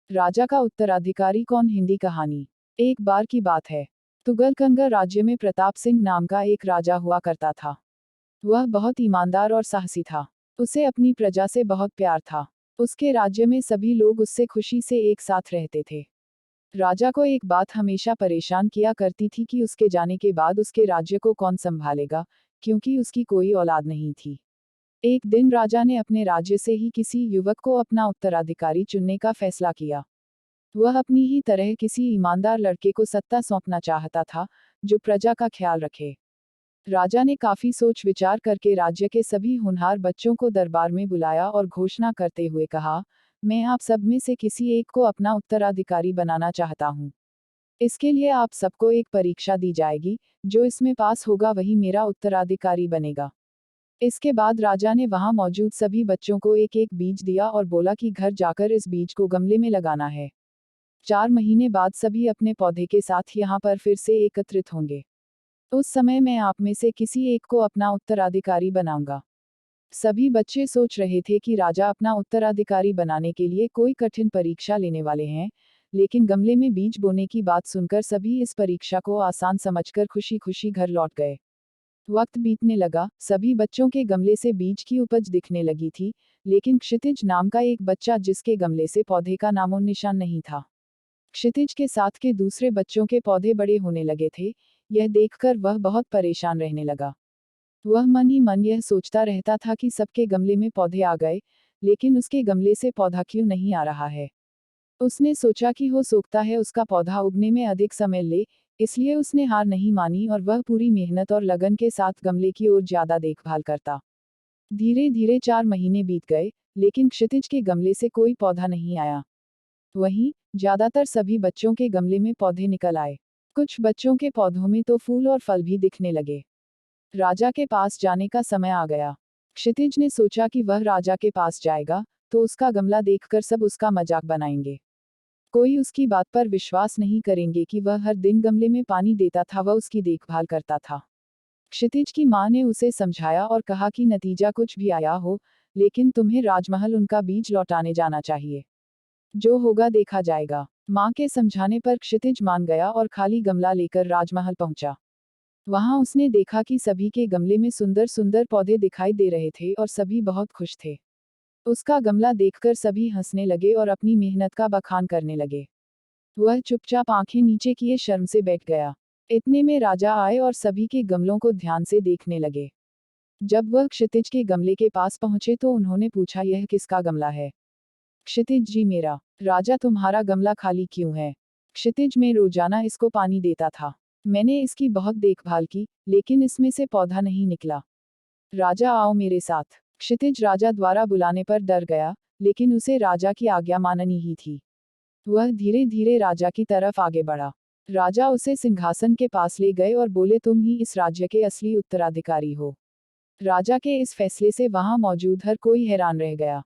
राजा का उत्तराधिकारी कौन? हिंदी कहानी। एक बार की बात है, तुगलकंगा राज्य में प्रताप सिंह नाम का एक राजा हुआ करता था। वह बहुत ईमानदार और साहसी था। उसे अपनी प्रजा से बहुत प्यार था। उसके राज्य में सभी लोग उससे खुशी से एक साथ रहते थे। राजा को एक बात हमेशा परेशान किया करती थी कि उसके जाने के बाद उसके राज्य को कौन संभालेगा, क्योंकि उसकी कोई औलाद नहीं थी। एक दिन राजा ने अपने राज्य से ही किसी युवक को अपना उत्तराधिकारी चुनने का फैसला किया। वह अपनी ही तरह किसी ईमानदार लड़के को सत्ता सौंपना चाहता था, जो प्रजा का ख्याल रखे। राजा ने काफी सोच विचार करके राज्य के सभी होनहार बच्चों को दरबार में बुलाया और घोषणा करते हुए कहा, मैं आप सब में से किसी एक को अपना उत्तराधिकारी बनाना चाहता हूँ। इसके लिए आप सबको एक परीक्षा दी जाएगी, जो इसमें पास होगा वही मेरा उत्तराधिकारी बनेगा। इसके बाद राजा ने वहां मौजूद सभी बच्चों को एक एक बीज दिया और बोला कि घर जाकर इस बीज को गमले में लगाना है। 4 महीने बाद सभी अपने पौधे के साथ यहाँ पर फिर से एकत्रित होंगे। उस समय मैं आप में से किसी एक को अपना उत्तराधिकारी बनाऊंगा। सभी बच्चे सोच रहे थे कि राजा अपना उत्तराधिकारी बनाने के लिए कोई कठिन परीक्षा लेने वाले हैं, लेकिन गमले में बीज बोने की बात सुनकर सभी इस परीक्षा को आसान समझकर खुशी खुशी घर लौट गए। वक्त बीतने लगा, सभी बच्चों के गमले से बीज की उपज दिखने लगी थी, लेकिन क्षितिज नाम का एक बच्चा जिसके गमले से पौधे का नामो निशान नहीं था। क्षितिज के साथ के दूसरे बच्चों के पौधे बड़े होने लगे थे, यह देखकर वह बहुत परेशान रहने लगा। वह मन ही मन यह सोचता रहता था कि सबके गमले में पौधे आ गए, लेकिन उसके गमले से पौधा क्यों नहीं आ रहा है। उसने सोचा कि हो सकता है उसका पौधा उगने में अधिक समय ले, इसलिए उसने हार नहीं मानी और वह पूरी मेहनत और लगन के साथ गमले की ओर ज्यादा देखभाल करता। धीरे धीरे 4 महीने बीत गए, लेकिन क्षितिज के गमले से कोई पौधा नहीं आया। वहीं ज्यादातर सभी बच्चों के गमले में पौधे निकल आए। कुछ बच्चों के पौधों में तो फूल और फल भी दिखने लगे। राजा के पास जाने का समय आ गया। क्षितिज ने सोचा कि वह राजा के पास जाएगा, तो उसका गमला देखकर सब उसका मजाक बनाएंगे। कोई उसकी बात पर विश्वास नहीं करेंगे कि वह हर दिन गमले में पानी देता था, वह उसकी देखभाल करता था। क्षितिज की मां ने उसे समझाया और कहा कि नतीजा कुछ भी आया हो, लेकिन तुम्हें राजमहल उनका बीज लौटाने जाना चाहिए। जो होगा देखा जाएगा। मां के समझाने पर क्षितिज मान गया और खाली गमला लेकर राजमहल पहुंचा। वहां उसने देखा कि सभी के गमले में सुंदर सुंदर पौधे दिखाई दे रहे थे और सभी बहुत खुश थे। उसका गमला देखकर सभी हंसने लगे और अपनी मेहनत का बखान करने लगे। वह चुपचाप आंखें नीचे किए शर्म से बैठ गया। इतने में राजा आए और सभी के गमलों को ध्यान से देखने लगे। जब वह क्षितिज के गमले के पास पहुंचे तो उन्होंने पूछा, यह किसका गमला है? क्षितिज जी मेरा। राजा तुम्हारा गमला खाली क्यों है? क्षितिज मैं रोजाना इसको पानी देता था। मैंने इसकी बहुत देखभाल की, लेकिन इसमें से पौधा नहीं निकला। राजा आओ मेरे साथ। क्षितिज राजा द्वारा बुलाने पर डर गया, लेकिन उसे राजा की आज्ञा माननी ही थी। वह धीरे धीरे राजा की तरफ आगे बढ़ा। राजा उसे सिंहासन के पास ले गए और बोले, तुम ही इस राज्य के असली उत्तराधिकारी हो। राजा के इस फैसले से वहां मौजूद हर कोई हैरान रह गया।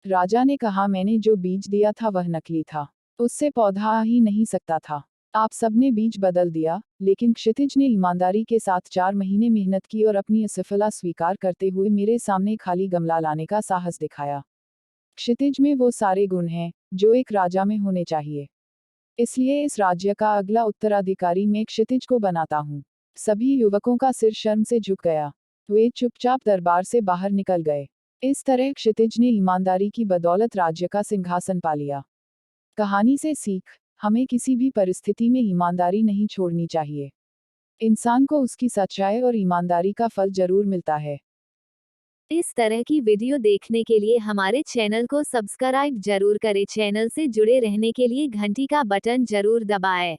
राजा ने कहा, मैंने जो बीज दिया था वह नकली था। उससे पौधा आ ही नहीं सकता था। आप सबने बीज बदल दिया, लेकिन क्षितिज ने ईमानदारी के साथ 4 महीने मेहनत की और अपनी असफलता स्वीकार करते हुए मेरे सामने खाली गमला लाने का साहस दिखाया। क्षितिज में वो सारे गुण हैं, जो एक राजा में होने चाहिए। इसलिए इस राज्य का अगला उत्तराधिकारी मैं क्षितिज को बनाता हूँ। सभी युवकों का सिर शर्म से झुक गया। वे चुपचाप दरबार से बाहर निकल गए। इस तरह क्षितिज ने ईमानदारी की बदौलत राज्य का सिंहासन पा लिया। कहानी से सीख, हमें किसी भी परिस्थिति में ईमानदारी नहीं छोड़नी चाहिए। इंसान को उसकी सच्चाई और ईमानदारी का फल जरूर मिलता है। इस तरह की वीडियो देखने के लिए हमारे चैनल को सब्सक्राइब जरूर करें। चैनल से जुड़े रहने के लिए घंटी का बटन जरूर दबाएं।